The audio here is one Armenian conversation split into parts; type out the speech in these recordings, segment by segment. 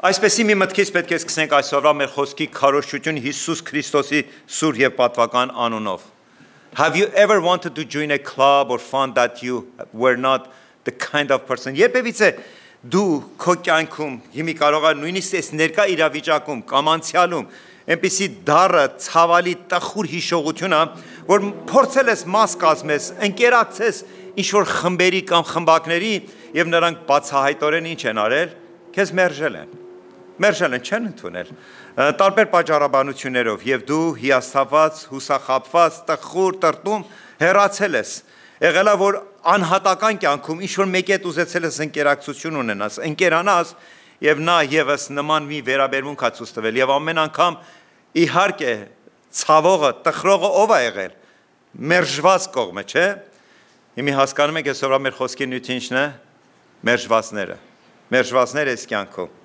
Այսպեսի մի մտքից պետք է սկսենք այսօրվա մեր խոսքի քարոզչություն Հիսուս Քրիստոսի սուր եւ պատվական անունով. Have you ever wanted to join a club or found that you were not the kind of person? Երբևիցե դու քո կյանքում հիմի կարող ես նույնիսկ այս ներկա իրավիճակում կամ անցյալում այնպեսի դառը ցավալի տխուր հիշողությունը, որ փորձել ես մաս կազմես, ընկերակցես ինչ որ խմբերի կամ խմբակների եւ նրանք բացահայտորեն ինչ են արել, քեզ մերժել են, չեն ընդունել տարբեր պատճառաբանություններով եւ դու հիասթափված, հուսախաբված, տխուր, տրտում հեռացել ես, եղելա որ անհատական կյանքում ինչ որ մեկի հետ ուզեցել ես ընկերակցություն ունենաս, ընկերանաս եւ նա եւս նման մի վերաբերմունք ա ցույց տվել եւ ամեն անգամ իհարկե ցավողը, տխրողը ով է եղել, մերժված կողմը, չէ՞։ Հիմի հասկանում եք այսօրվա մեր խոսքի նյութը ինչն է, մերժվածները այս կյանքում։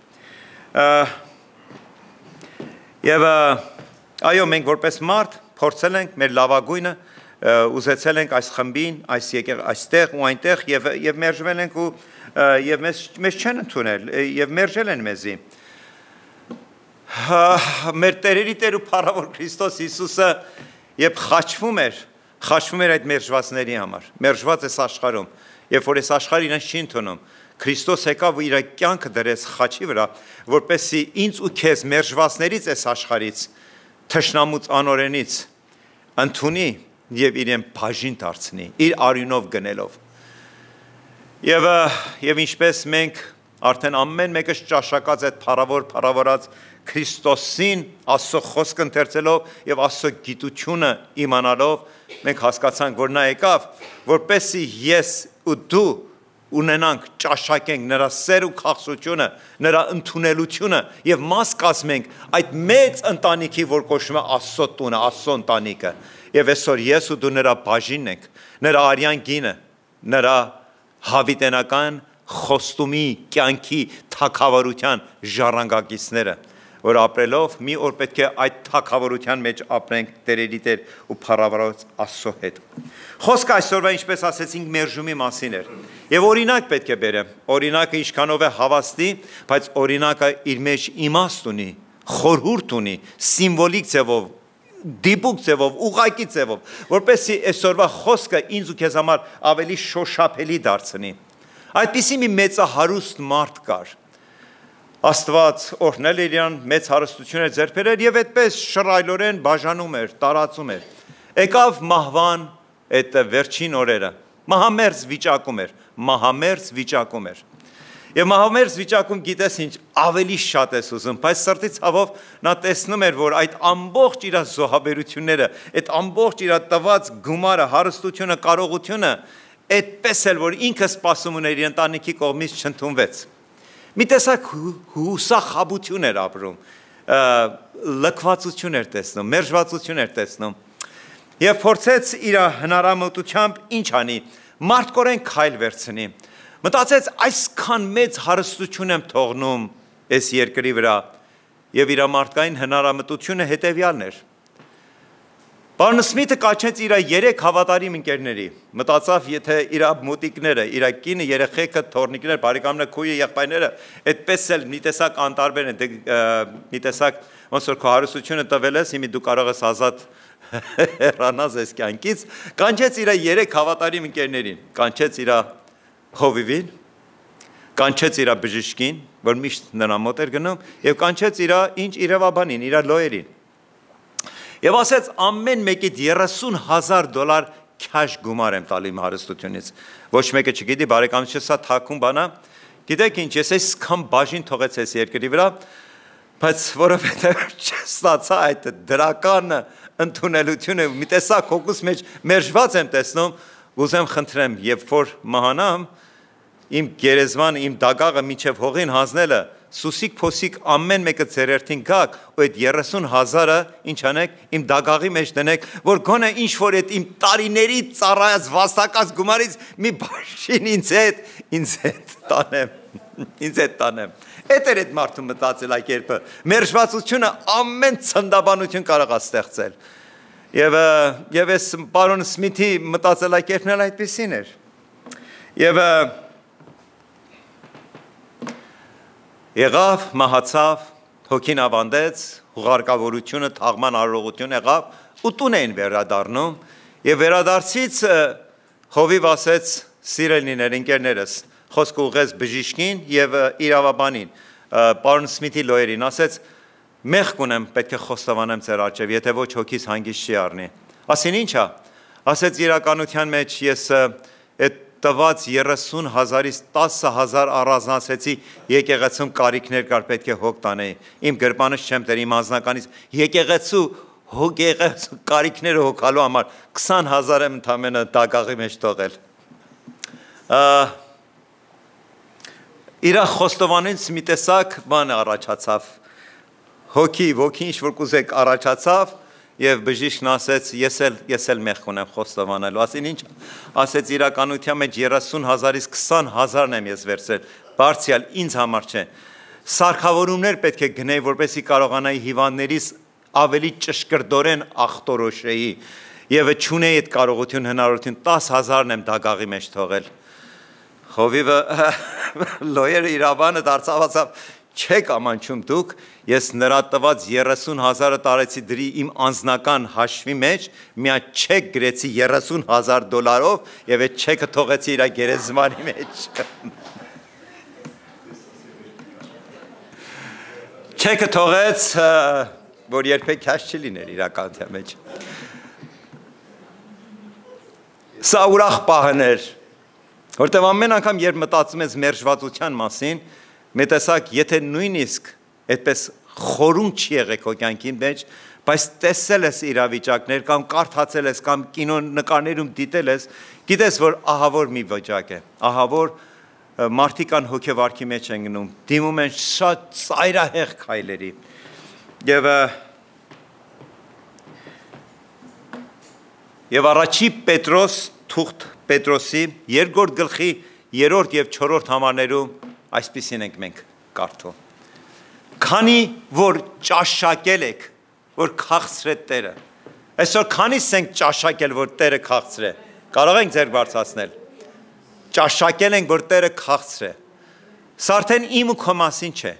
Եվ այո, մենք որպես մարդ փորձել ենք մեր լավագույնը, ուզեցել ենք այս խմբին, այստեղ ու այնտեղ եւ մերժվել ենք ու եւ մեզ չեն ընդունել եւ մերժել են մեզի։ Մեր Տերերի Տեր ու Փառավոր Քրիստոս Հիսուսը երբ խաչվում էր այդ մերժվածների համար, մերժված էս աշխարհում, երբ որ էս աշխարհը իրեն չի ընդունում, Քրիստոս եկավ ու իր կյանքը դրեց խաչի վրա, որպեսզի ինձ ու քեզ մերժվածներից էս աշխարհից, թշնամուց անօրենից ընդունի եւ իրեն բաժին դարձնի, իր արյունով գնելով։ Եվ ինչպես մենք արդեն ամեն մեկը ճաշակած այդ փառավորած Քրիստոսին Աստծո խոսքը ընթերցելով եւ Աստծո գիտությունը իմանալով մենք հասկացանք, որ նա եկավ, որպեսզի ես ու դու ունենանք, ճաշակենք նրա սեր ու քաղցրությունը, նրա ընդունելությունը եւ մաս կազմենք այդ մեծ ընտանիքի, որ կոչվում է Աստծո տունը, Աստծո ընտանիքը։ Եվ այսօր ես ու դու նրա բաժինն ենք, նրա արյան գինը, նրա հավիտենական խոստումի, կյանքի, թագավորության ժառանգակիցները, որ ապրելով մի օր պետք է այդ թագավորության մեջ ապրենք Տերերի Տեր ու Փառավորած Աստծո հետ։ Խոսքը այսօրվա ինչպես ասեցինք մերժումի մասին էր։ Եվ օրինակ պետք է բերեմ։ Օրինակը ինչքանով է հավաստի, բայց օրինակը իր մեջ իմաստ ունի, խորհուրդ ունի, սիմվոլիկ ձևով, դիպուկ ձևով, ուղղակի ձևով, որպեսզի այսօրվա խոսքը ինձ ու քեզ համար ավելի շոշափելի դարձնի։ Այդպիսի մի մեծահարուստ մարդ կար։ Աստված օրհնել էր իրան, մեծ հարստություններ ձեռք բերել եւ այդպես շռայլորեն բաժանում էր, տարածում էր։ Եկավ մահվան այդ վերջին օրերը, մահամերձ վիճակում էր։ Եվ մահամերձ վիճակում գիտես ինչ, ավելի շատ ես ուզում, բայց սրտի ցավով նա տեսնում էր, որ այդ ամբողջ իր զոհաբերությունները, այդ ամբողջ իր տված գումարը, հարստությունը, կարողությունը, այդպես էլ որ ինքը սպասում ուներ իր ընտանիքի կողմից չընդունվեց։ Մի տեսակ հուսախաբություն էր ապրում, լքվածություն էր տեսնում, մերժվածություն էր տեսնում եւ փորձեց իր հնարամտությամբ ինչ անի, մարդկորեն քայլ վերցնի, մտածեց այսքան մեծ հարստություն եմ թողնում այս երկրի վրա եւ իր մարդկային հնարամտությունը հետեւյալն էր։ Պարոն Սմիթը կաչեց իր 3 հավատարիմ ընկերների, մտածավ, եթե իր մոտիկները, իր կինը, երեխեքը, թորնիկները, բարեկամները, քույրը, եղբայրները, այդպես էլ մի տեսակ անտարբեր են, մի տեսակ ոնց որ քո հարստությունը տվել ես, հիմա դու կարող ես ազատ հեռանալ այս կյանքից, կանչեց իր 3 հավատարիմ ընկերներին, կանչեց իր հովիվին, կանչեց իր բժիշկին, որ միշտ նրա մոտ էր գնում, եւ կանչեց իր ինչ իրավաբանին, իր լոյերին։ Եվ ասեց ամեն մեկիդ $30,000 քաշ գումար եմ տալի իմ հարստությունից։ Ոչ մեկը չգիտի, բարեկամներ, սա թաքուն բան է։ Գիտեք ինչ, ես այսքան բաժին թողեց այս երկրի վրա, բայց որովհետև չստացա այդ դրական ընդունելությունը, մի տեսակ հոգուս մեջ մերժված եմ տեսնում, ուզեմ խնդրեմ, երբ որ մահանամ, իմ գերեզմանը, իմ դագաղը մինչև հողին հանձնելը, սուսիկ փոսիկ ամեն մեկը ձեր երթին գաք ու այդ 30,000-ը ինչ անեք իմ դագաղի մեջ դնեք, որ գոնե ինչ որ այդ իմ տարիների ծառայած վաստակած գումարից մի բաժին ինձ հետ տանեմ։ Այդ էր այդ մարդու մտածելակերպը, մերժվածությունը ամեն ցնդաբանություն կարող է ստեղծել։ Եվ այս պարոն Սմիթի մտածելակերպն էլ այդպիսին էր։ եղավ, մահացավ, հոգին ավանդեց, հուղարկավորությունը, թաղման արարողություն եղավ ու տուն էին վերադառնում եւ վերադարձից Հովիվ ասեց սիրելիներ, ընկերներս, խոսքը ուղղեց բժիշկին եւ իրավաբանին, պարոն Սմիթի լոյերին, ասեց մեղք ունեմ, պետք է խոստովանեմ ձեր առջև, եթե ոչ հոգիս հանգիստ չի առնի։ Ասին ի՞նչ է։ Ասեց իրականության մեջ ես այդ տված 30,000-ից 10,000 առանձնացեցի եկեղեցում կարիքներ կար, պետք է հոգ տանեի։ Իմ գրպանից չեմ տեր, իմ անձնականից եկեղեցու կարիքները հոգալու համար 20,000 եմ ընդամենը դագաղի մեջ թողել։ Իրա խոստովանից մի տեսակ բան առաջացավ, հոգի ինչ-որ կուզեք առաջացավ և բժիշկն ասեց, ես էլ մեղք ունեմ խոստովանելու, ասին ինչ, ասեց իրականության մեջ 30,000-ից 20,000-ն եմ ես վերցրել, բարձյալ ինձ համար չէ, սարքավորումներ պետք է գնեի, որպեսզի կարողանայի հիվանդներից ավելի ճշգրտորեն ախտորոշեի եւ չունեի այդ կարողություն հնարավորություն 10,000-ն եմ դագաղի մեջ թողել։ Հովիվը լոյերը իրավանը դարձավ չեք ամանչում դուք, ես նրա տված 30,000-ը տարեցի դրի իմ անձնական հաշվի մեջ, միա չեք գրեցի $30,000 եւ այդ չեկը թողեցի իր գերեզմանի մեջ։ Չեկը թողեց որ երբեք քաշ չի լիներ իրականության մեջ։ Սա ուրախ պահն էր, որտեղ ամեն անգամ երբ մտածում ես մերժվածության մասին, մի տեսակ եթե նույնիսկ այդպես խորում չի եղեք քո կյանքի մեջ, բայց տեսել ես իրավիճակներ կամ կարդացել ես կամ կինո նկարներում դիտել ես, գիտես որ ահավոր մի վիճակ է, ահավոր մարդիկան հոգեվարքի մեջ են գնում, դիմում են շատ ծայրահեղ քայլերի։ Եվ առաջի Պետրոս, թուղթ Պետրոսի, 2-րդ գլխի 3-րդ եւ 4-րդ համարներում այսպիսին ենք մենք կարդում։ Քանի որ ճաշակել եք, որ քաղցր է Տերը։ Այսօր քանիս ենք ճաշակել, որ Տերը քաղցր է։ Կարող ենք ձեր բարձրացնել։ Ճաշակել ենք, որ Տերը քաղցր է։ Սա արդեն իմ ու քո մասին չէ։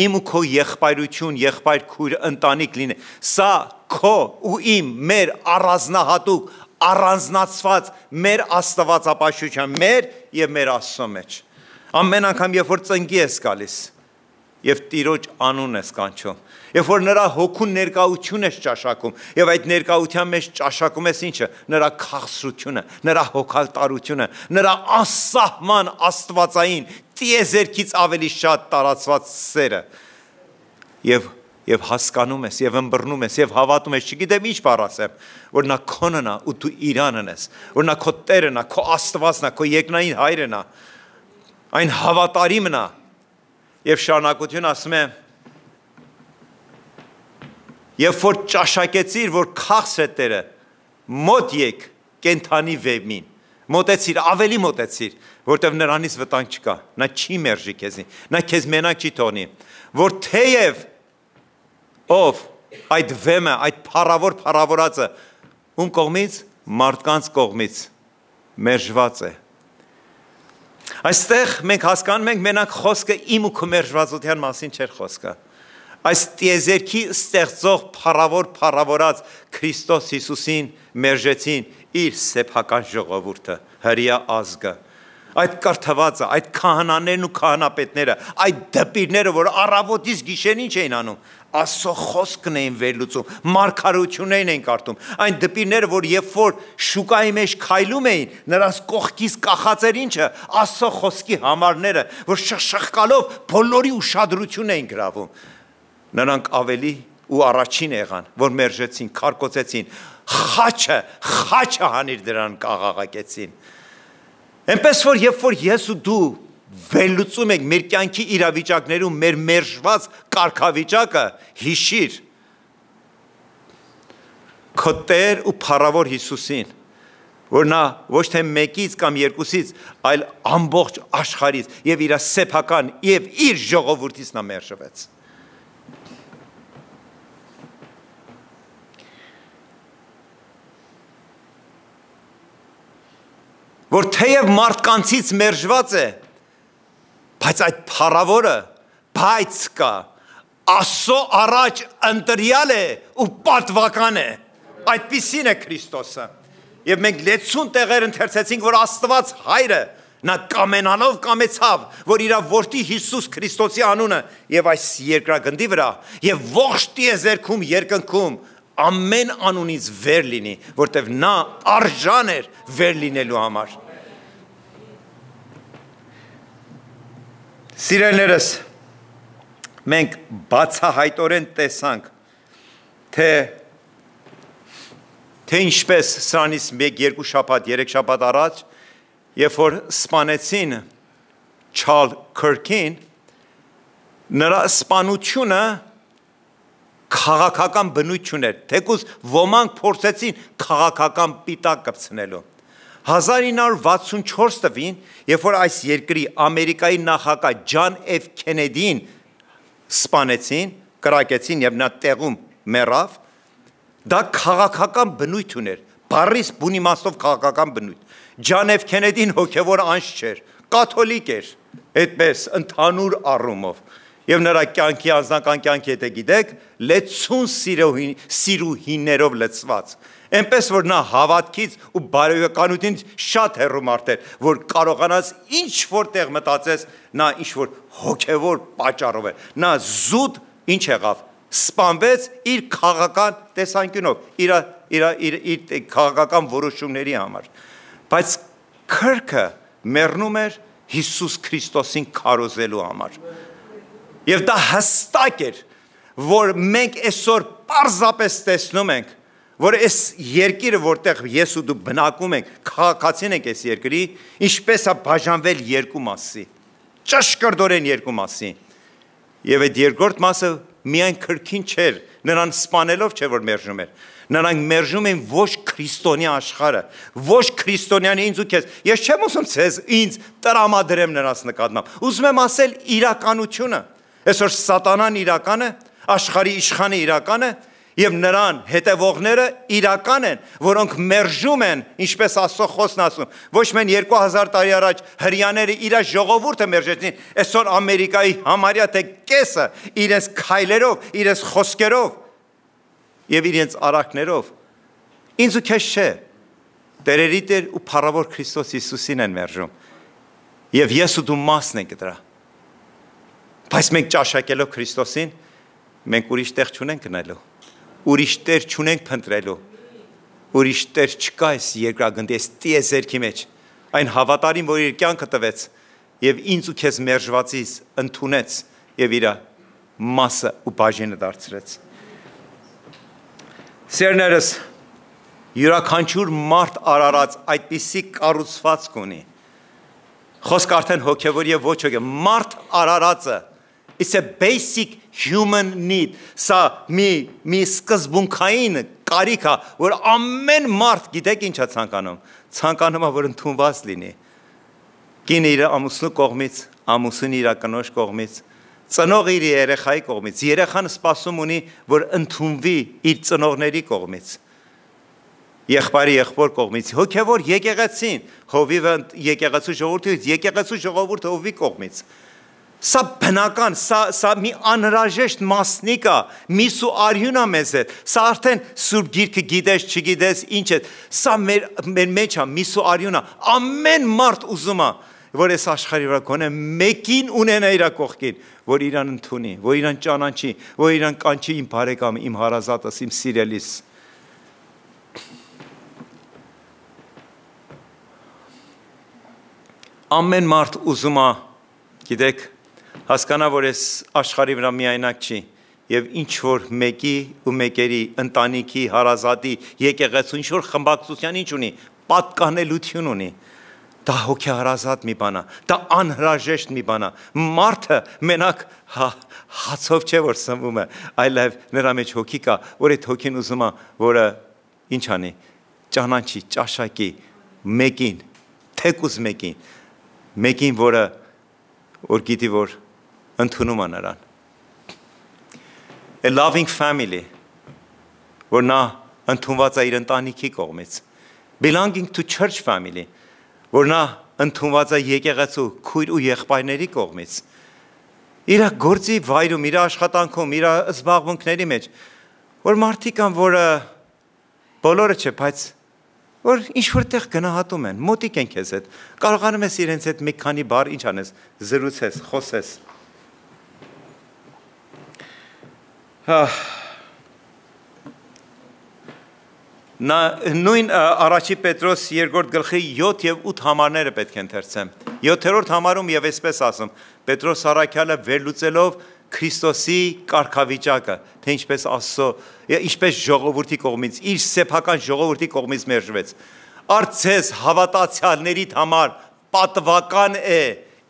Իմ ու քո եղբայրություն, եղբայր քույր ընտանիք լինի։ Սա քո ու իմ մեր առանձնահատուկ, առանձնացված մեր աստվածապաշտության, մեր եւ մեր Աստծո մեջ։ Ամեն անգամ երբ որ ծնկի ես գալիս եւ Տիրոջ անուն ես կանչում, երբ որ նրա հոգու ներկայություն ես ճաշակում եւ այդ ներկայության մեջ ճաշակում ես ինչը, նրա քաղցրությունը, նրա հոգալտարությունը, նրա անսահման աստվածային տիեզերքից ավելի շատ տարածված սերը եւ հասկանում ես եւ ըմբռնում ես եւ հավատում ես, չգիտեմ ինչ բառ ասեմ, որ նա քոնն է ու դու իրանն ես, որ նա քո Տերն է, քո Աստվածն է, քո երկնային հայրն է, այն հավատարիմն է եւ շարունակություն ասում է Երբ որ ճաշակեցիր, որ քաղցր է Տերը, մոտ եկ կենթանի վեմին, մոտեցիր, ավելի մոտեցիր, որտև նրանից վտանգ չկա, նա չի մերժի քեզի, նա քեզ մենակ չի թողնի, որ թեև ով այդ վեմը, այդ փառավորածը, ում կողմից, մարդկանց կողմից մերժված է։ Այստեղ մենք հասկանում ենք, մենակ խոսքը իմ ու քո մերժվածության մասին չէր խոսքը։ Այս տիեզերքի ստեղծող փառավորած Քրիստոս Հիսուսին մերժեցին իր սեփական ժողովուրդը, հրեա ազգը, այդ կրթվածը, այդ քահանաներն ու քահանապետները, այդ դպիրները, որ առավոտից գիշերին ինչ էին անում, Աստծո խոսքն էին վերլուծում, մարգարեություններն էին կարդում, այն դպիրները, որ երբ որ շուկայի մեջ քայլում էին, նրանց կողքից կախած էր ինչը, Աստծո խոսքի համարները, որ շխկալով բոլորի ուշադրություն էին գրավում։ Նրանք ավելի ու առաջին եղան, որ մերժեցին, քարկոծեցին, խաչը հանիր դրան կաղաղակեցին։ Այնպես որ երբ որ ես ու դու վերլուծում ենք մեր կյանքի իրավիճակներում մեր մերժված կարգավիճակը, հիշիր քո Տեր ու փառավոր Հիսուսին, որ նա ոչ թե մեկից կամ երկուսից, այլ ամբողջ աշխարհից եւ իր սեփական եւ իր ժողովրդից նա մերժվեց։ Որ թեև մարդկանցից մերժված է, բայց այդ փառավորը բայց կա Աստծո առաջ ընտրյալ է ու պատվական է։ Այդպիսին է Քրիստոսը։ Եվ մենք լեցուն տեղեր ընթերցեցինք, որ Աստված Հայրը նա կամենալով կամեցավ, որ իր որդի Հիսուս Քրիստոսի անունը եւ այս երկրագնդի վրա եւ ողջ տիեզերքում երկնքում ամեն անունից վեր լինի, որտեվ նա արժան էր վեր լինելու համար։ Սիրելիներս, մենք բացահայտորեն տեսանք, թե ինչպես սրանից 1-2 շաբաթ, 3 շաբաթ առաջ, երբ որ սպանեցին Չարլզ Քըրքին, նրա սպանությունը քաղաքական բնույթ չուներ, թեկուզ ոմանք փորձեցին քաղաքական պիտակ կպցնելու։ 1964 թվականին, երբ որ այս երկրի Ամերիկայի նախագահ Ջոն Էֆ Քենեդին սպանեցին, կրակեցին եւ նա տեղում մեռավ, դա քաղաքական բնույթ ուներ, բառից բուն իմաստով քաղաքական բնույթ։ Ջոն Էֆ Քենեդին հոգևոր անձ չէր, կաթոլիկ էր, այդպես ընդհանուր առումով։ Եվ նրա կյանքի անձնական կյանքի եթե գիտեք, լեցուն սիրուհիներով լցված։ Այնպես որ նա հավատքից ու բարոյականությունից շատ հեռու մարդ էր, որ կարողանաց ինչ որտեղ մտածես, նա ինչ որ հոգևոր պատճառով էր։ Նա զուտ ինչ եղավ, սպանվեց իր քաղաքական տեսանկյունով, իր քաղաքական որոշումների համար։ Բայց Քըրքը մեռնում էր Հիսուս Քրիստոսին քարոզելու համար։ Եվ դա հստակ էր, որ մենք այսօր պարզապես տեսնում ենք, որ այս երկիրը, որտեղ ես ու դու բնակվում ենք, քաղաքացին ենք այս երկրի, ինչպես է բաժանվել երկու մասի, ճշգրտորեն երկու մասի։ Եվ այդ երկրորդ մասը միայն Քըրքին չէր, նրան սպանելով չէ որ մերժում էր, նրանք մերժում են ոչ քրիստոնյա աշխարհը, ոչ քրիստոնյան ինձ ու քեզ։ Ես չեմ ուզում ցեզ ինձ տրամադրեմ նրանց նկատմամբ, ուզում եմ ասել իրականությունը։ Այսօր սատանան իրական է, աշխարհի իշխանը իրական է, եւ նրան հետևողները իրական են, որոնք մերժում են, ինչպես Աստծո խոսքն ասում, ոչ միայն 2000 տարի առաջ հрьяաները իր ժողովուրդը մերժեցին, այսօր Ամերիկայի համարյա թե կեսը իրենց քայլերով, իրենց խոսքերով եւ իրենց արարքներով ինձ ու քեզ չէ, Տերերի Տեր ու փառավոր Քրիստոս Հիսուսին են մերժում։ Եվ ես ու դու մասն ենք դրա։ Բայց մենք ճաշակելով Քրիստոսին, մենք ուրիշ տեղ չունենք գնալու, ուրիշ տեղ չունենք փնտրելու, ուրիշ տեղ չկա այս երկրագնդի, այս տիեզերքի մեջ, այն հավատարիմ, որ իր կյանքը տվեց եւ ինձ ու քեզ մերժվածից ընդունեց եւ իր մասը ու բաժինը դարձրեց։ Սերներս, յուրաքանչյուր մարդ արարած այդպիսի կառուցվածք ունի։ Խոսք արդեն հոգևոր եւ ոչ հոգևոր, մարդ արարածը It's a basic human need. Սա մի սկզբունքային կարիք է, որ ամեն մարդ գիտեք ինչ է ցանկանում։ Ցանկանում է, որ ընդունված լինի։ Կինը իր ամուսնու կողմից, ամուսինը իր կնոջ կողմից, ծնողը իր երեխայի կողմից, երեխան սպասում ունի, որ ընդունվի իր ծնողների կողմից։ Եղբայրի եղբոր կողմից, հոգևոր եկեղեցին, հովիվը եկեղեցու ժողովուրդից, եկեղեցու ժողովուրդը հովի կողմից։ Սա բնական, սա մի անհրաժեշտ մասնիկ է, միս ու արյուն է մեզ հետ, սա արդեն Սուրբ Գիրքը գիտես, չգիտես, ինչ է, սա մեր մեջ է, միս ու արյուն է, ամեն մարդ ուզում է, որ այս աշխարհի վրա գոնե մեկին ունենա իր կողքին, որ իրան ընդունի, որ իրան ճանաչի, որ իրան կանչի իմ բարեկամը, իմ հարազատս, իմ սիրելիս։ Ամեն մարդ ուզում է, գիտեք, հասկանա, որ այս աշխարհի վրա միայնակ չի եւ ինչ որ մեկի ու մեկերի ընտանիքի, հարազատի, եկեղեցու ինչ որ խմբակցության ինչ ունի, պատկանելություն ունի։ Դա հոգեհարազատ մի բան է, դա անհրաժեշտ մի բան է։ Մարդը մենակ հացով չէ որ սնվում է, այլև նրա մեջ հոգի կա, որ այդ հոգին ուզում է, որը ինչ անի, ճանաչի, ճաշակի մեկին, թեկուզ մեկին, որը որ գիտի որ ընդունում է նրան։ A loving family, որ նա ընդունված է իր ընտանիքի կողմից։ Belonging to church family, որ նա ընդունված է եկեղեցու քույր ու եղբայրների կողմից։ իր գործի վայրում, իր աշխատանքում, իր զբաղմունքների մեջ, որ մարդիկ կան, որը բոլորը չէ, բայց որ ինչ-որ տեղ գնահատում են, մոտիկ են քեզ հետ, կարողանում ես իրենց հետ մի քանի բառ ինչ անես, զրուցես, խոսես։ Նույն առաջի Պետրոս 2 գլխի 7 և 8 համարները պետք է ընթերցեմ։ 7-րդ համարում և այսպես ասում, Պետրոս առաքյալը վերլուծելով Քրիստոսի կարգավիճակը, թե ինչպես Աստծո, ինչպես ժողովրդի կողմից, իր սեփական ժողովրդի կողմից մերժվեց։ Արդ ձեզ հավատացյալների համար պատվական է,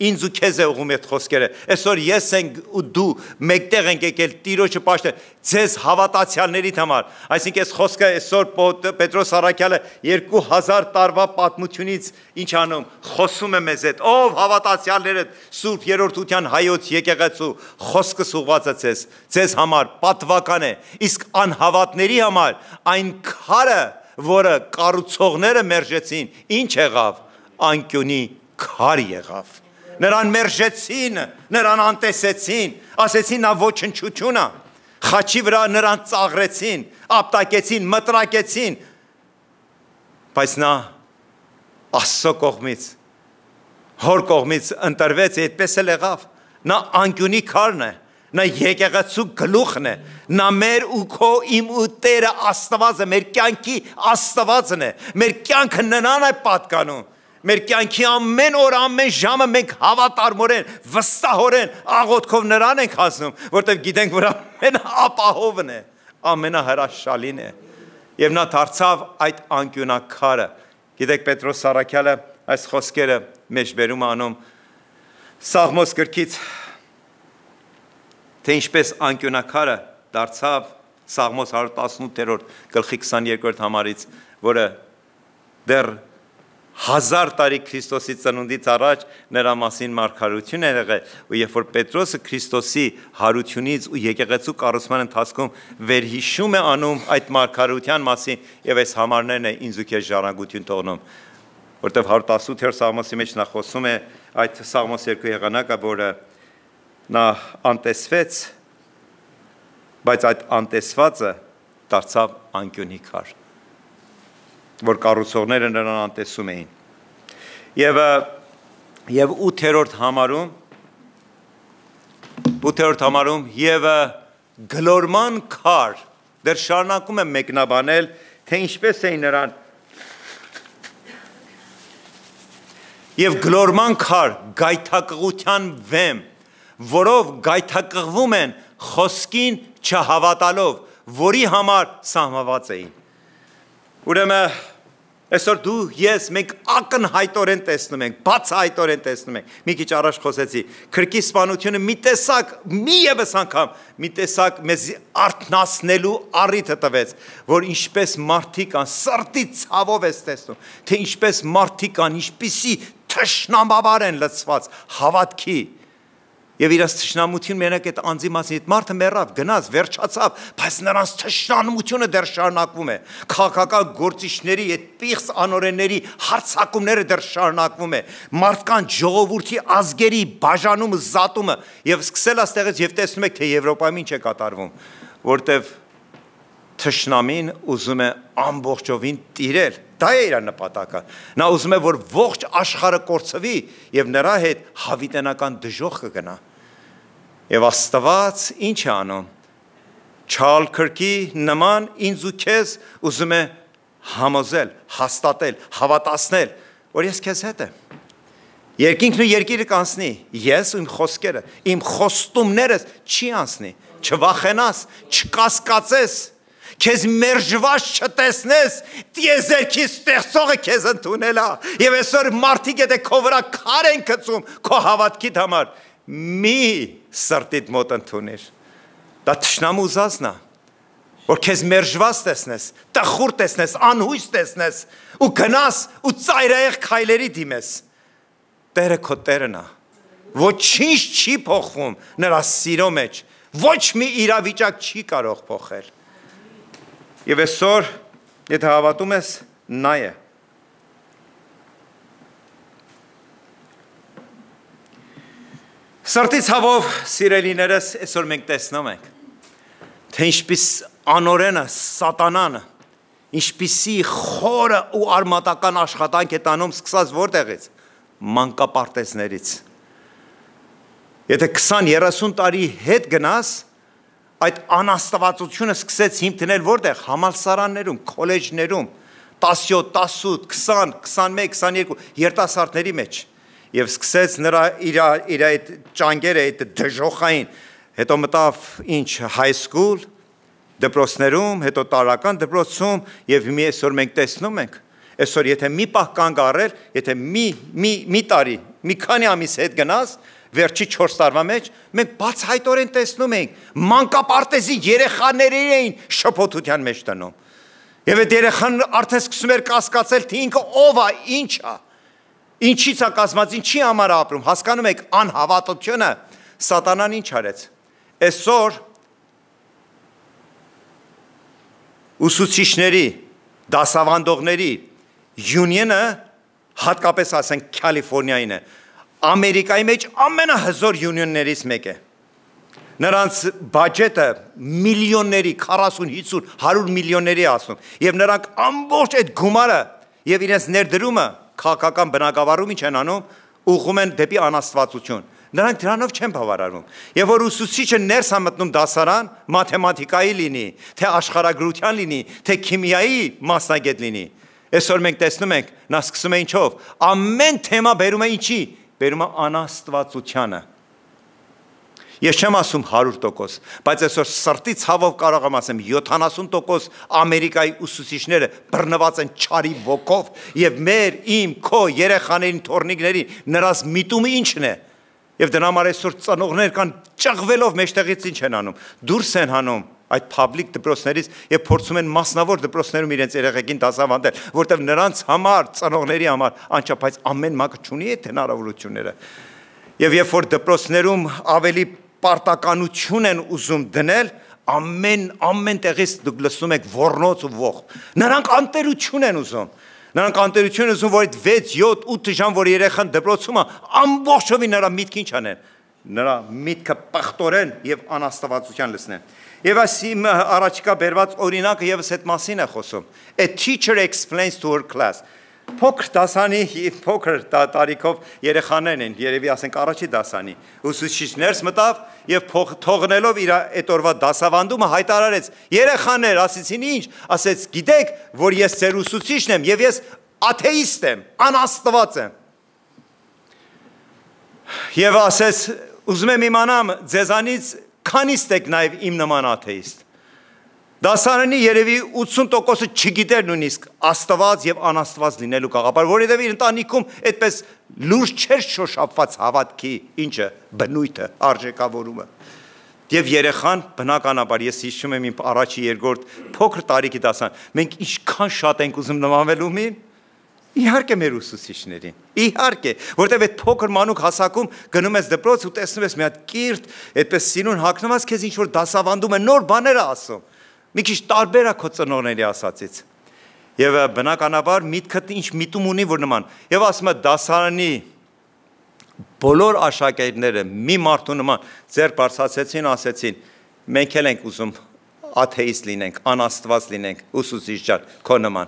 ինձ ու քեզ է ուղղում այդ խոսքերը։ Այսօր ես ենք ու դու մեկտեղ ենք եկել Տիրոջը պաշտել ձեզ հավատացյալների համար։ Այսինքն այս խոսքը այսօր Պետրոս առաքյալը 2000 տարվա պատմությունից ինչ անում, խոսում է մեզ հետ, ով հավատացյալները Սուրբ Երրորդության հայոց եկեղեցու խոսքս ուղղված է ձեզ համար պատվական է, իսկ անհավատների համար այն քարը, որը կառուցողները մերժեցին, ինչ եղավ, անկյունի քար եղավ։ Նրան մերժեցին, նրան անտեսեցին, ասեցին նա ոչնչություն է, խաչի վրա նրան ծաղրեցին, ապտակեցին, մտրակեցին, բայց նա Աստծո կողմից, հոր կողմից ընտրվեց, այդպես էլ եղավ, նա անկյունի քարն է, նա եկեղեցու գլուխն է, նա մեր ու քո իմ ու Տերը Աստվածը, մեր կյանքի Աստվածն է, մեր կյանքը նրան է պատկանում։ Մեր կյանքի ամեն օր, ամեն ժամը մենք հավատարմորեն, վստահորեն, աղոթքով նրան ենք հասնում, որտեղ գիտենք, որ ամենաապահովն է, ամենահրաշալին է։ Եվ նա դարձավ այդ անկյունակարը։ Գիտեք, Պետրոս առաքյալը այս խոսքերը մեջբերում անում Սաղմոս գրքից, թե ինչպես անկյունակարը դարձավ Սաղմոս 118-րդ գլխի 22-րդ համարից, որը դեռ 1000 տարի Քրիստոսի ծնունդից առաջ նրա մասին մարգարություն է եղել, ու երբ որ Պետրոսը Քրիստոսի հարությունից ու եկեղեցու կառուցման ընթացքում վերհիշում է անում այդ մարգարության մասին, եւ այս համարներն է ինձ ու քեզ ժառանգություն թողնում, որտեղ 118-րդ Սաղմոսի մեջ նա խոսում է այդ Սաղմոս 2 եղանակը, որը նա անտեսվեց, բայց այդ անտեսվածը դարձավ անկյունի քար, որ կառուցողները նրան անտեսում էին։ Եվ 8-րդ համարում եւ գլորման քար դեռ շարունակում է մեկնաբանել, թե ինչպես էին նրան եւ գլորման քար գայթակղության վեմ, որով գայթակղվում են խոսքին չհավատալով, որի համար սահմված էին։ Ուրեմն այսօր դու, ես, մենք ակնհայտորեն տեսնում ենք, բացահայտորեն տեսնում ենք, մի քիչ առաջ խոսեցի, քրկի սպանությունը մի տեսակ, մի ևս անգամ, մի տեսակ մեզ արթնացնելու առիթը տվեց, որ ինչպես մարդիկ կան, սրտի ցավով ես տեսնում, թե ինչպես մարդիկ կան, ինչպիսի թշնամաբար են լցված հավատքի, եւ իրաց թշնամություն մենակ այդ անձի մասին, այդ մարդը մեռավ, գնաց, վերջացավ, բայց նրանց թշնամությունը դեռ շարունակվում է, քաղաքական գործիչների այդ պիղծ անօրենների հարձակումները դեռ շարունակվում է, մարդկանց ժողովրդի ազգերի բաժանումը, զատումը, եւ սկսել աստեղից եւ տեսնում եք, թե Եվրոպայում ինչ է կատարվում, որտեվ թշնամին ուզում է ամբողջովին տիրել, դա է իր նպատակը, նա ուզում է, որ ողջ աշխարհը կորցվի եւ նրա հետ հավիտենական դժոխք կգնա։ Եվ Աստված ինչ է անում, չալ քրկի նման ինձ ու քեզ ուզում է համոզել, հաստատել, հավատացնել, որ ես քեզ հետ եմ։ Երկինքն ու երկիրը կանցնի, ես ու իմ խոսքերը, իմ խոստումներս չի անցնի, չվախենաս, չկասկածես, քեզ մերժված չտեսնես, տիեզերքի ստեղծողը քեզ ընդունել է, եւ այսօր մարդիկ եթե քո վրա քար են գցում քո հավատքիդ համար, մի սրտիդ մոտ ընդունիր, դա թշնամու ուզածն է, որ քեզ մերժված տեսնես, տխուր տեսնես, անհույս տեսնես, ու գնաս ու ծայրահեղ քայլերի դիմես, Տերը քո Տերն է, ոչինչ չի փոխվում նրա սիրո մեջ, ոչ մի իրավիճակ չի կարող փոխել։ Եվ այսօր, եթե հավատում ես, նա է։ Սրտի ցավով սիրելիներս այսօր մենք տեսնում ենք, թե ինչպես անօրենը սատանան, ինչպիսի խորը ու արմատական աշխատանք է տանում սկսած որտեղից, մանկապարտեզներից։ Եթե 20-30 տարի հետ գնաս, այդ անաստվածությունը սկսեց հիմքնել որտեղ, համալսարաններում, քոլեջներում, 17, 18, 20, 21, 22 երիտասարդների մեջ եւ սկսեց նրա իր այդ ճանգերը, այդ դժոխային, հետո մտավ ինչ high school դպրոցներում, հետո տարական դպրոցում եւ մի այսօր մենք տեսնում ենք, այսօր եթե մի պահ կանգ առել, եթե մի տարի, մի քանի ամիս հետ գնաս, վերջի 4 տարվա մեջ մենք բացահայտորեն տեսնում ենք մանկապարտեզի երեխաներ էին շփոթության մեջ տնում։ Եվ այդ երեխան արդեն սկսում էր կասկածել, թե ինքը ով է, ինչ է, ինչից է կազմված, ինչի համար է ապրում, հասկանում եք անհավատությունը, սատանան ինչ արեց։ Այսօր ուսուցիչների, դասավանդողների յունիոնը, հատկապես ասենք Կալիֆոռնիային է, Ամերիկայի մեջ ամենահզոր յունիոններից մեկ է։ Նրանց բաջետը միլիոնների, 40, 50, 100 միլիոնների ասում, եւ նրանք ամբողջ այդ գումարը եւ իրենց ներդրումը քաղաքական բնակավարում ինչ են անում, ուղղում են դեպի անաստվածություն։ Նրանք դրանով չեն բավարարվում։ Եվ որ ուսուցիչը ներս է մտնում դասարան, մաթեմատիկայի լինի, թե աշխարհագրության լինի, թե քիմիայի մասնագետ լինի։ Այսօր մենք տեսնում ենք, նա սկսում է ինչով, ամեն թեմա բերում է ինչի, բերում է անաստվածությանը։ Ես չեմ ասում 100%, բայց այսօր սրտի ցավով կարող եմ ասեմ 70% Ամերիկայի ուսուցիչները բռնված են չարի ոգով եւ մեր, իմ, քո երեխաներին, թորնիկների նրանց միտումը ինչն է։ Եվ դրա համար այսօր ծնողներ կան ճղվելով մեջտեղից ինչ են անում։ Դուրս են հանում այդ public դպրոցներից եւ փորձում են մասնավոր դպրոցներում իրենց երեխեքին դասավանդել, որտեղ նրանց համար, ծնողների համար անչափահաս ամեն մեկը ունի այդ հնարավորությունները։ Եվ երբ որ դպրոցներում ավելի պարտականություն են ուզում դնել, ամեն տեղից դուք լսում եք ոռնոց ու ողջ։ Նրանք անտերություն են ուզում։ Նրանք անտերություն ուզում, որ այդ 6, 7, 8 ժամ, որ երեխան դպրոցում է, ամբողջովին նրա միտքը ինչ անեն։ Նրա միտքը պղտորեն եւ անաստվածության լցնեն։ Եվ այս իմ առաջիկա բերված օրինակը եւս այդ մասին է խոսում։ A teacher explains to her class. Փոքր դասանի, փոքր տարիքով երեխաներն են, երևի ասենք առաջի դասանի։ Ուսուցիչներս մտավ եւ թողնելով իր այդ օրվա դասավանդումը հայտարարեց. երեխաներ, ասեցին ինչ, ասեց գիտեք, որ ես ձեր ուսուցիչն եմ եւ ես աթեիստ եմ, անաստված եմ։ Եվ ասեց, ուզում եմ իմանամ ձեզանից քանիստ եք նաեւ իմ նման աթեիստ։ Դասարանի երևի 80%-ը չգիտեր նույնիսկ աստված եւ անաստված լինելու գաղափար, որովհետեւ իր ընտանիքում այդպես լուրջ չէր շոշափված հավատքի, ինչը բնույթը, արժեքավորումը։ Եվ երեխան բնականաբար ես հիշում եմ իմ առաջի երկրորդ փոքր տարիքի դասան, մենք ինչքան շատ ենք ուզում նմանվել ումին, իհարկե մեր ուսուցիչներին, իհարկե, որտեվ այդ փոքր մանուկ հասակում գնում ես դպրոց ու տեսնում ես մի հատ կիրթ, այդպես սինուն հագնված քեզ ինչ որ դասավանդում է, նոր բաներ է ասում։ Մի քիչ տարբեր է քո ծնողների ասածից։ Եվ բնականաբար միտքդ ինչ միտում ունի, որ նման։ Եվ ասում է դասարանի բոլոր աշակերտները մի մարդու նման ձեռ բարձրացեցին, ասեցին. մենք էլ ենք ուզում աթեիստ լինենք, անաստված լինենք, ուսուցիչ ջան, քո նման։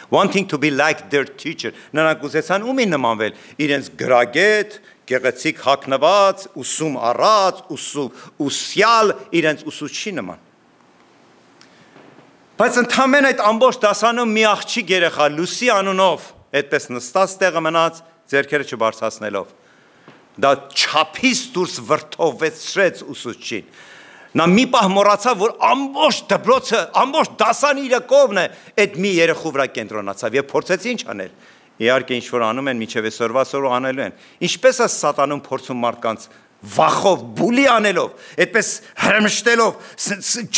Wanting to be like their teacher, նրանք ուզեցան ումի նմանվել, իրենց գրագետ, գեղեցիկ հագնված, ուսում առած, ուսյալ, իրենց ուսուցչի նման։ Բայց ընդամենը այդ ամբողջ դասանում մի աղջիկ երեխա Լուսի անունով այդպես նստած տեղը մնաց ձեռքերը չբարձրացնելով։ Դա չափից դուրս վրդովեցրեց ուսուցչին։ Նա մի պահ մոռացավ, որ ամբողջ դպրոցը, ամբողջ դասանի իր կողմն է այդ մի երեխու վրա կենտրոնացավ եւ փորձեց ինչ անել։ Իհարկե ինչ որ անում են միջև այսօրվա սորը անելու են։ Ինչպես է սատանում փորձում մարդկանց վախով, բուլի անելով, այդպես հրմշտելով,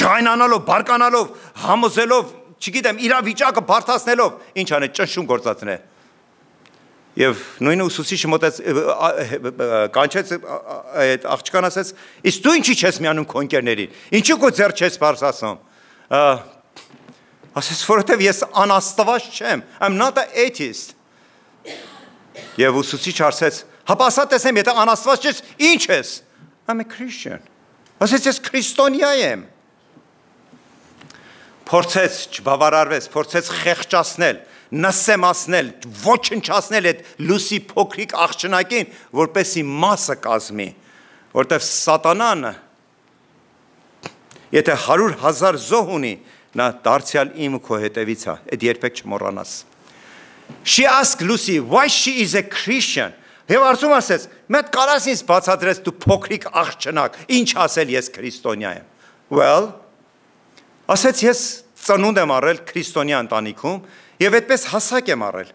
ջայնանալով, բարկանալով, համոզելով, չգիտեմ, իր վիճակը բարդացնելով, ինչ անել, ճնշում գործածներ։ Եվ նույնը ուսուցիչը մոտեց կանչեց այդ աղջկան ասեց. «Իսկ դու ինչի՞ չես միանում քո ընկերներին, ինչու քո ձեռ չես բարձրացնում»։ Ասեց, որովհետև ես անաստված չեմ, I'm not an atheist։ Եվ ուսուցիչը ասեց. Հապա ասա տեսեմ, եթե անաստված չես, ինչ ես։ I'm a Christian։ Ասեց ես քրիստոնյա եմ։ Փորձեց չբավարարվեց, փորձեց խեղճացնել, նսեմացնել, ոչնչացնել այդ լուսի փոքրիկ աղջնակին, որպեսի մասը կազմի, որտեվ սատանան եթե 100,000 զոհ ունի, նա դարձյալ իմ ու քո հետևից է, այդ երբեք չմոռանաս։ She asked Lucy why she is a Christian։ Եվ արծում ասեց, մետ կարաս ինձ բացատրես դու փոքրիկ աղջնակ, ինչ ասել ես քրիստոնյա եմ։ Well, ասեց ես ծնունդ եմ առել քրիստոնյա ընտանիքում եւ այդպես հասակ եմ առել։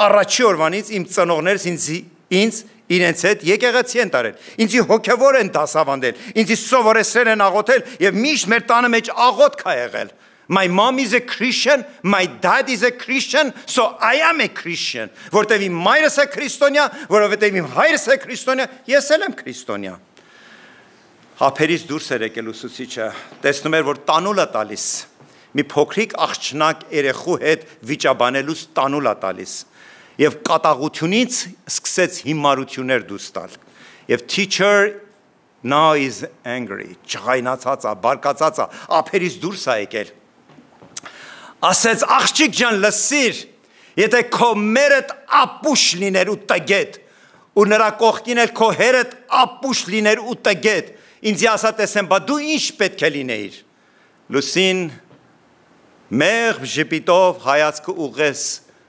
Առաջի օրվանից իմ ծնողներս ինձ իրենց հետ եկեղեցի են տարել։ Ինձի հոգևոր են դասավանդել, ինձի սովորեցրել են աղոթել եւ միշտ մեր տանը մեջ աղոթք է եղել։ My mom is a Christian, my dad is a Christian, so I am a Christian։ Որտեւ իմ մայրս է քրիստոնյա, որովհետեւ իմ հայրս է քրիստոնյա, ես էլ եմ քրիստոնյա։ Հապերից դուրս էր եկել ուսուցիչը, տեսնում էր, որ տանուլ է տալիս։ Մի փոքրիկ աղջնակ երեխու հետ վիճաբանելուց տանուլ է տալիս։ Եվ կատաղությունից սկսեց հիմարություններ դուրս տալ։ Եվ teacher now is angry, ճղայնացած է, բարկացած է, ափերից դուրս է եկել։ Ասեց աղջիկ ջան լսիր, եթե քո մերդ ապուշ լիներ ու տգետ, ու նրա կողքին էլ քո հերդ ապուշ լիներ ու տգետ, ինձ ասա տեսեմ, բա դու ինչ պետք է լինեիր։ Լուսին մեղ ժպիտով հայացքը ուղղեց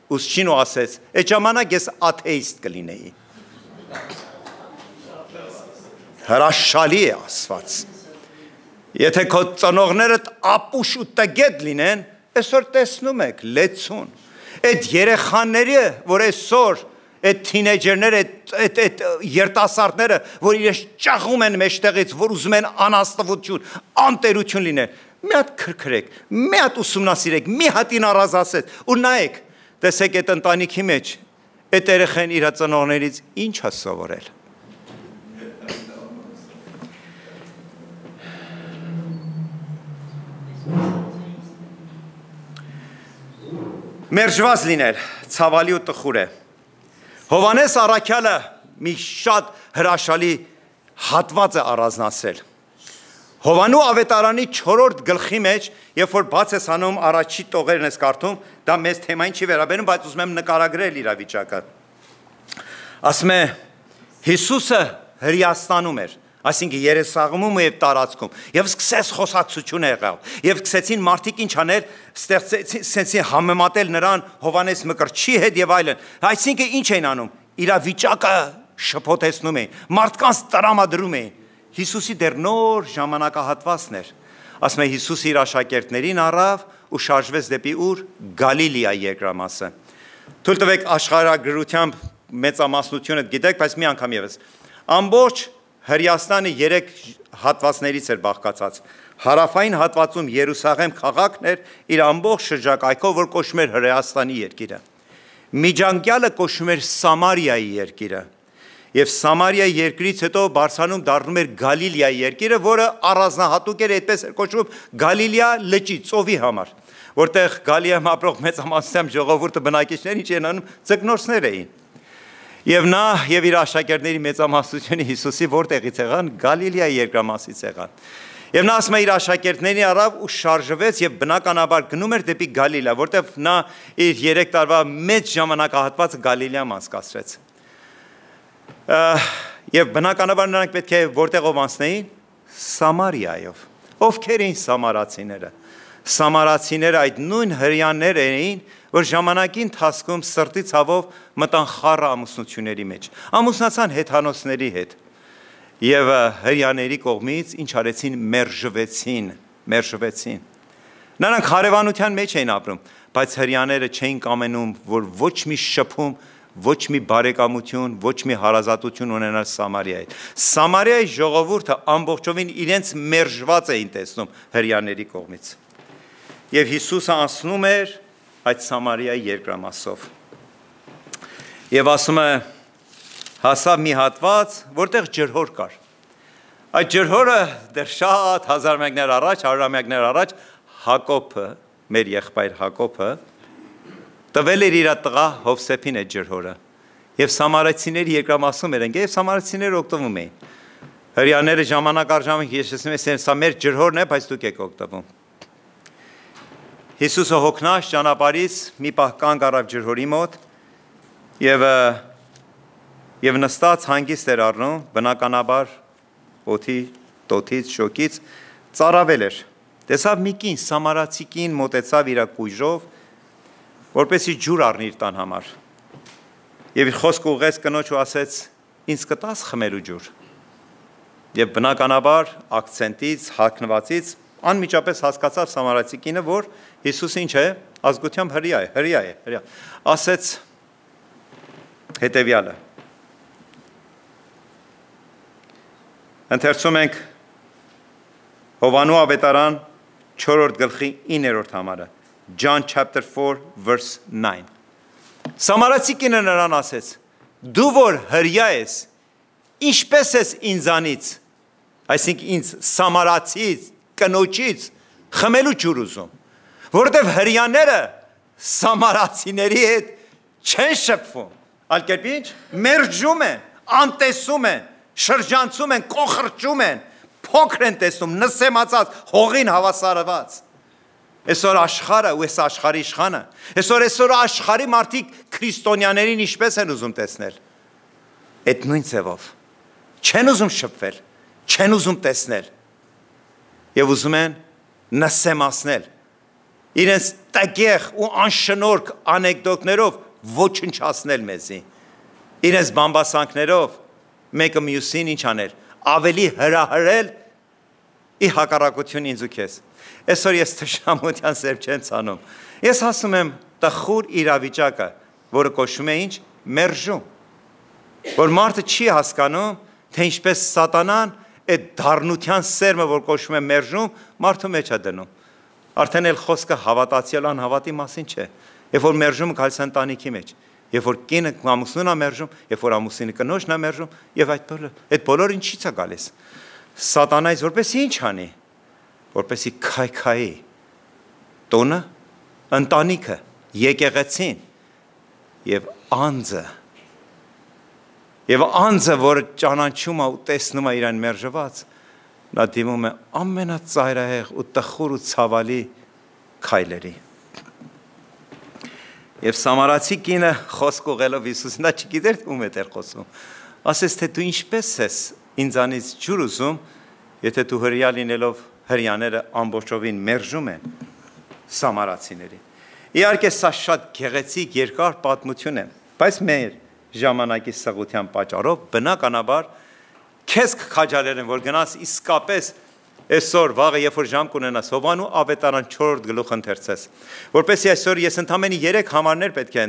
ուսուցչին ու ասեց, այդ ժամանակ ես աթեիստ կլինեի։ Հրաշալի է ասված։ Եթե քո ծնողներդ ապուշ ու տգետ լինեն, այսօր տեսնում եք լեցուն։ Այդ երեխաները, որ այսօր այդ թինեյջերները, այդ երիտասարդները, որ իրենց ճաղում են մեջտեղից, որ ուզում են անաստվածություն, անտերություն լինեն, մի հատ քրքրեք, մի հատ ուսումնասիրեք, մի հատին առազ ասեք ու նայեք, տեսեք այդ ընտանիքի մեջ, այդ երեխան իր ծնողներից ինչ է սովորել։ Մերժված լինել, ցավալի ու տխուր է։ Հովանես առաքյալը մի շատ հրաշալի հատված է առանձնացրել։ Հովանու ավետարանի 4-րդ գլխի մեջ, երբ որ բաց ես անում առաջի տողերն ես կարդում, դա մեծ թեմային չի վերաբերում, բայց ուզում եմ նկարագրել իրավիճակը։ Ասում է Հիսուսը Հրեաստանում էր, այսինքն Երեսաղմում եւ տարածքում, եւ սկսեց խոսակցություն եղալ, եւ սկսեցին մարդիկ ինչ անել, ստեղծեցին համեմատել նրան Հովանես Մկրտչի հետ եւ այլն։ Այսինքն ինչ էին անում, իրավիճակը շփոթեցնում էին, մարդկանց տրամադրում էին։ Հիսուսի դեռ նոր ժամանակահատվածն էր։ Ասում է Հիսուսը իր աշակերտներին առավ ու շարժվեց դեպի ուր Գալիլեա երկրամասը։ Թույլ տվեք աշխարհագրությամբ մեծամասնությունը գիտեք, բայց մի անգամ եւս։ Ամբողջ Հրեաստանը 3 հատվածներից էր բաղկացած։ Հարավային հատվածում Երուսաղեմ քաղաքն էր իր ամբողջ շրջակայքով, որ կոչվում էր Հրեաստանի երկիրը։ Միջանկյալը կոչվում էր Սամարիայի երկիրը։ Եվ Սամարիայի երկրից հետո բարձրանում դառնում էր Գալիլեայի երկիրը, որը առանձնահատուկ էր, այդպես էր կոչվում Գալիլեա լճի ծովի համար, որտեղ Գալիլեայում ապրող մեծամասնությամբ ժողովուրդը բնակիչներ ինչ են անում, ձկնորսներ էին։ Եվ նա եւ իր աշակերտների մեծամասնությունը Հիսուսի որտեղից եղան, Գալիլեայի երկրամասից եղան։ Եվ նա ասում է իր աշակերտներին առավ ու շարժվեց եւ բնականաբար գնում էր դեպի Գալիլեա, որտեղ նա իր 3 տարվա մեծ ժամանակահատվածը Գալիլեայում անցկացրեց։ Եվ բնականաբար նրանք պետք է որտեղով անցնեին Սամարիայով։ Ովքեր էին սամարացիները։ Սամարացիները այդ նույն հրեաներ էին, որ ժամանակի ընթացքում սրտի ցավով մտան խառը ամուսնությունների մեջ։ Ամուսնացան հեթանոսների հետ։ Եվ հրեաների կողմից ինչ արեցին, մերժվեցին։ Նրանք հարևանության մեջ էին ապրում, բայց հրեաները չէին կամենում, որ ոչ մի շփում, ոչ մի բարեկամություն, ոչ մի հարազատություն ունենալ Սամարիայի։ Սամարիայի ժողովուրդը ամբողջովին իրենց մերժված էին տեսնում հրեաների կողմից։ Եվ Հիսուսը անցնում էր այդ Սամարիայի երկրամասով։ Եվ ասում է հասավ մի հատված, որտեղ ջրհոր կար։ Այդ ջրհորը դեռ շատ հազարամյակներ առաջ, հարյուրամյակներ առաջ Հակոբը, մեր եղբայր Հակոբը տվել էր իր տղա Հովսեփին այդ ջրհորը։ Եվ սամարացիների երկրամասում երենք, եւ սամարացիները օգտվում էին։ Հրեաները ժամանակ առ ժամանակ հիշեցնում են, սա մեր ջրհորն է, բայց դուք եք օգտվում։ Հիսուսը հոգնած ճանապարհից մի պահ կանգ առավ ջրհորի մոտ եւ նստած հանգիստ էր առնում, բնականաբար օդի, տոթից, շոկից ծարավել էր։ Տեսավ մի կին, սամարացի կին մոտեցավ իր կույժով, որպեսզի ջուր առնի իր տան համար։ Եվ իր խոսքը ուղղեց կնոջ ու ասեց. «Ինձ կտաս խմելու ջուր»։ Եվ բնականաբար ակցենտից, հագնվածից անմիջապես հասկացավ սամարացի կինը, որ Հիսուսը ինչ է, ազգությամբ հրեա է։ Ասեց հետևյալը։ Ընթերցում ենք Հովանու ավետարան 4-րդ գլխի 9-րդ համարը, John chapter 4 verse 9։ Սամարացի կինը նրան ասեց. «Դու որ հրեա ես, ինչպես ես ինձանից, այսինքն ինձ սամարացից, կնոջից խմելու ջուր ուզում, որովհետև հրեաները սամարացիների հետ չեն շփվում, այլ կերպ ինչ, մերժում են, անտեսում են, շրջանցում են, կոխրճում են, փոքր են տեսնում, նսեմացած, հողին հավասարված։ Այսօր աշխարհը ու այս աշխարհի իշխանը, այսօր աշխարհի մարդիկ քրիստոնյաներին ինչպես են ուզում տեսնել։ Այդ նույն ձևով չեն ուզում շփվել, չեն ուզում տեսնել եւ ուզում են նսեմացնել իրենց տագեղ ու անշնորհք անեկդոտներով ոչնչացնել մեզի, իրենց բամբասանքներով մեկը մյուսին ինչ անել, ավելի հրահրել ի հակառակություն ինձ ու քեզ։ Այսօր ես թշնամության սեր չեմ ցանում։ Ես ասում եմ տխուր իրավիճակը, որը կոչվում է ինչ, մերժում, որ մարդը չի հասկանում, թե ինչպես սատանան այդ դառնության սերմը, որ կոչվում է մերժում, մարդու մեջ է դնում։ Արդեն էլ խոսքը հավատացյալ անհավատի մասին չէ, երբ որ մերժումը գալիս է ընտանիքի մեջ, երբ որ կինը ամուսնուն է մերժում, երբ որ ամուսինը կնոջն է մերժում, եւ այդ բոլորը ինչից է գալիս։ Սատանայից որպեսի ինչ անի, որպեսի քայքայի տոնը, ընտանիքը, եկեղեցին եւ անձը, որը ճանաչում է ու տեսնում է իրան մերժված, նա դիմում է ամենածայրահեղ ու տխուր ու ցավալի քայլերի։ Եվ սամարացի կինը խոսք ուղղելով Հիսուսին, նա չգիտեր ում է դեր խոսում, ասեց թե դու ինչպես ես ինձանից ջուր ուզում, եթե դու հրեա լինելով հրեաները ամբողջովին մերժում են սամարացիներին։ Իհարկե սա շատ գեղեցիկ երկար պատմություն է, բայց մեր ժամանակի սղության պատճառով բնականաբար քեզ կքաջալերեն, որ գնաս իսկապես այսօր վաղը երբ որ ժամ կունենաս Հովանու ավետարան 4-րդ գլուխ ընթերցես, որպեսզի այսօր ես ընդամենը 3 համարներ պետք է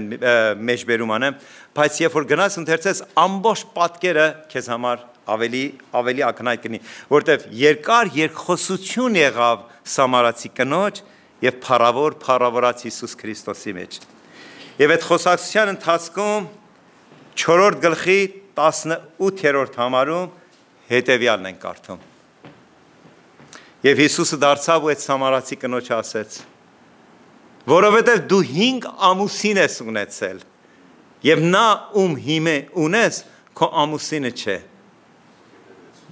մեջբերում անեմ, բայց երբ որ գնաս ընթերցես ամբողջ պատկերը քեզ համար ավելի ակնհայտ կլինի, որտեվ երկար երկխոսություն եղավ սամարացի կնոջ եւ փառավորած Հիսուս Քրիստոսի մեջ։ Եվ այդ խոսակցության ընթացքում 4-րդ գլխի 18-րդ համարում հետևյալն են կարդում։ Եվ Հիսուսը դարձավ ու այդ սամարացի կնոջը ասեց. որովհետև դու 5 ամուսին ես ունեցել եւ նա ում հիմե ունես քո ամուսինը չէ։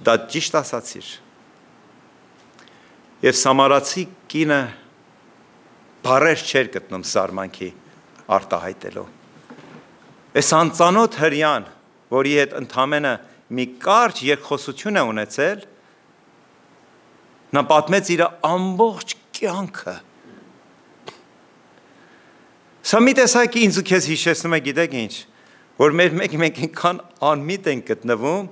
Դա ճիշտ ասացիր։ Եվ սամարացի կինը բառեր չէր գտնում զարմանքի արտահայտելով։ Այս անծանոթ հրեան, որի հետ ընդամենը մի կարճ երկխոսություն է ունեցել, նա պատմեց իր ամբողջ կյանքը։ Սա մի տեսակի ինձ ու քեզ հիշեցնում է, գիտեք ինչ, որ մենք այնքան անմիտ ենք գտնվում,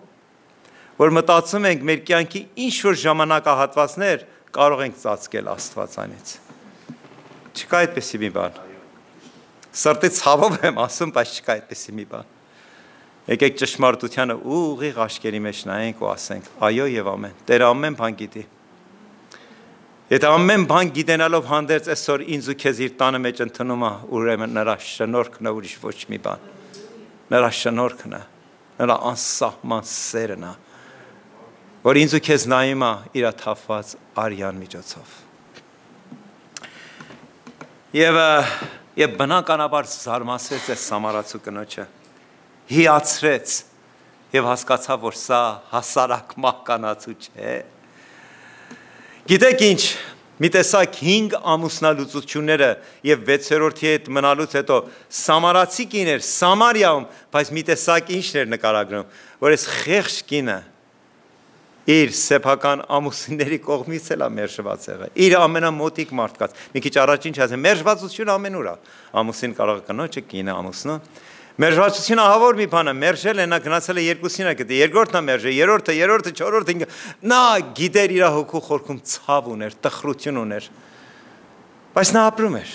որ մտածում ենք մեր կյանքի ինչ-որ ժամանակահատվածներ կարող ենք ծածկել Աստվածանից։ Չկա այդպեսի մի բան։ Սրտի ցավով եմ ասում, բայց չկա այդպեսի մի բան։ Եկեք ճշմարտությանը ուղիղ աչքերի մեջ նայենք ու ասենք. այո եւ ամեն։ Տերը ամեն բան գիտի։ Եթե ամեն բան գիտենալով հանդերձ այսօր ինձ ու քեզ իր տանը մեջ ընդունում է, ուրեմն նրա շնորհքն է, ուրիշ ոչ մի բան։ Նրա շնորհքն է, նրա անսահման սերն է, որ ինձ ու քեզ նայում է իր թափված արյան միջոցով։ Եվ բնականաբար զարմացեց այս սամարացու կնոջը։ հիացրեց եւ հասկացա, որ սա հասարակ մահկանացու չէ։ Գիտեք ինչ, մի տեսակ 5 ամուսնալուծությունները եւ 6-րդի հետ մնալուց հետո Սամարացի կիներ Սամարիայում, բայց մի տեսակ ինչն էր նկարագրում, որ այս խեղճ կինը իր սեփական ամուսինների կողմից էլ է մերժված եղել։ Իր ամենամոտիկ մարդկանց։ Մի քիչ առաջ ինչ ասեմ, մերժվածությունը ամենուր է։ Ամուսին կարող է կնոջը, կինը ամուսնու։ Մերժվածությունը ահավոր մի բան է, մերժել է, նա գնացել է երկուսին է գտի, երկրորդն է մերժել, երրորդը, չորրորդը, նա գիտեր իր հոգու խորքում ցավ ուներ, տխրություն ուներ։ Բայց նա ապրում էր։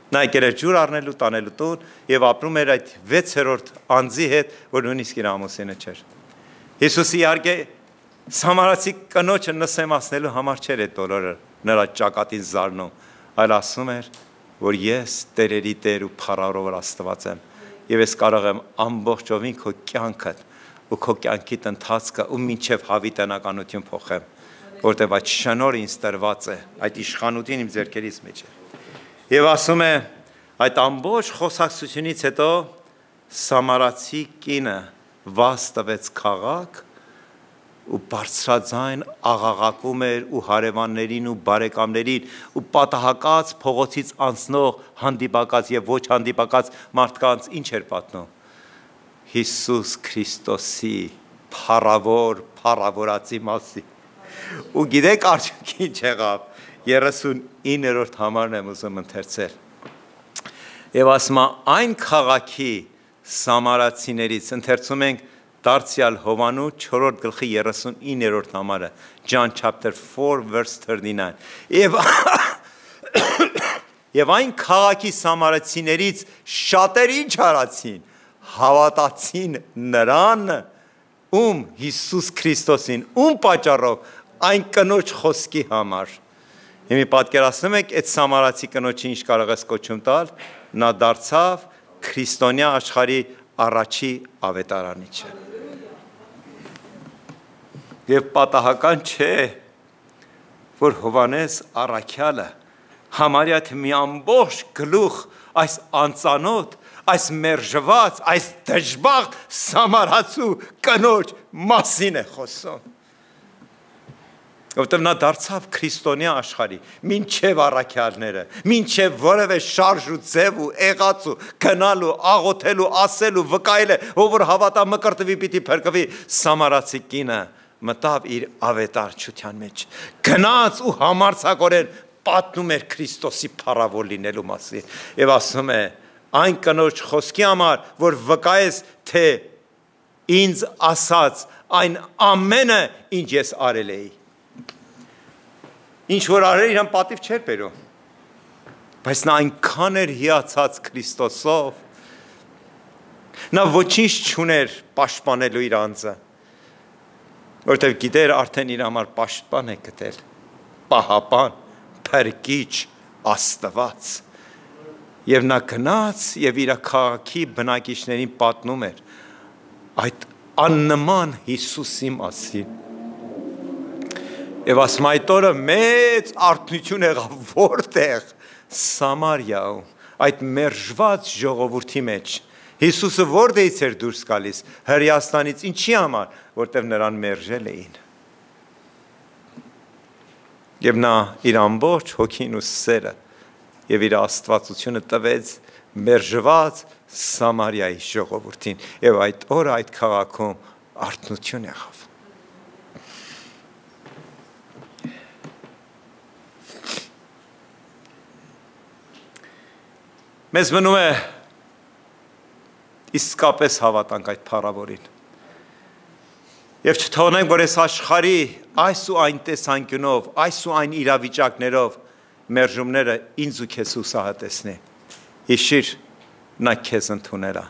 Նա եկել էր ջուր առնելու, տանելու տուն եւ ապրում էր այդ 6-րդ անձի հետ, որ նույնիսկ իր ամուսինը չէր։ Հիսուսը իհարկե Սամարացի կնոջը նսեմացնելու համար չէր այդ բոլորը նրա ճակատին զարնում, այլ ասում էր, որ ես տերերի Տեր ու փառավոր Աստված եմ եւ ես կարող եմ ամբողջովին քո կյանքդ ու քո կյանքիդ ընթացքը ու մինչեւ հավիտենականություն փոխեմ, որտեղ այդ շնորհը ինձ տրված է, այդ իշխանությունն իմ ձեռքերից մեջ է։ Եվ ասում է, այդ ամբողջ խոսակցությունից հետո Սամարացի կինը վազ տվեց քաղաք ու բարձրաձայն աղաղակում էր ու հարևաններին ու բարեկամներին ու պատահակած փողոցից անցնող հանդիպակաց եւ ոչ հանդիպակաց մարդկանց ինչ էր պատմում Հիսուս Քրիստոսի փառավորացի մասին ու գիտեք արդյունքը ինչ եղավ 39-րդ համարն եմ ուզում ընթերցել եւ ասում այն քաղաքի սամարացիներից ընթերցում ենք Դարձյալ Հովանու 4-րդ գլխի 39-րդ համարը John chapter 4 verse 39 Եվ այն քաղաքի սամարացիներից շատերը ինչ արեցին հավատացին նրան ում Հիսուս Քրիստոսին ում պատճառով այն կնոջ խոսքի համար Հիմա պատկերացնում եք այդ սամարացի կնոջը ինչ կարող է կոչում տալ նա դարձավ քրիստոնյա աշխարհի առաջի ավետարանիչը Եվ պատահական չէ, որ Հովանես առաքյալը համարյա թե մի ամբողջ գլուխ այս անծանոթ, այս մերժված, այս դժբախտ սամարացու կնոջ մասին է խոսում։ Որտեղ նա դարձավ քրիստոնյա աշխարհի, մինչև առաքյալները, մինչև որևէ շարժ ու ձև ու եղած ու գնալու, աղոթելու, ասելու, վկայել, ով որ հավատա մկրտվի պիտի փրկվի սամարացի կինը մտավ իր ավետարչության մեջ գնաց ու համարձակորեն պատմում էր Քրիստոսի փառավոր լինելու մասին եւ ասում է այն կնոջ խոսքի համար որ վկայես թե ինձ ասած այն ամենը ինչ ես արել էի ինչ որ արել իրան պատիվ չէր բերում բայց նա այնքան էր հիացած Քրիստոսով նա ոչինչ չուներ պաշտպանելու իր անձը Որտեւ գիտեր արդեն իր համար պաշտպան է գտել պահապան փրկիչ Աստված եւ նա գնաց եւ իր քաղաքի բնակիչներին պատմում էր այդ աննման Հիսուսի մասին եւ ասում այդ օրը մեծ արթնություն եղավ որտեղ Սամարիայում այդ մերժված ժողովրդի մեջ Հիսուսը որտեղից էր դուրս գալիս Հրեաստանից ինչի համար որտեղ նրան մերժել էին Եվ նա իր ամբողջ հոգին ու սերը եւ իր աստվածությունը տվեց մերժված Սամարիայի ժողովրդին եւ այդ օրը այդ քաղաքում արթնություն եղավ Մեզ մնում է իսկապես հավատանք այդ փառավորին Եվ չթողնենք, որ այս աշխարհի այս ու այն տեսանկյունով, այս ու այն իրավիճակներով մերժումները ինձ ու քեզ հուսահատեցնի։ Հիշիր, նա քեզ ընդունել է։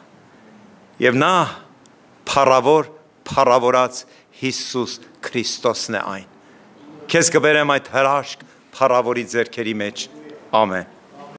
Եվ նա փառավորած Հիսուս Քրիստոսն է այն։ Քեզ կբերեմ այդ հրաշք փառավորի ձեռքերի մեջ։ Ամեն։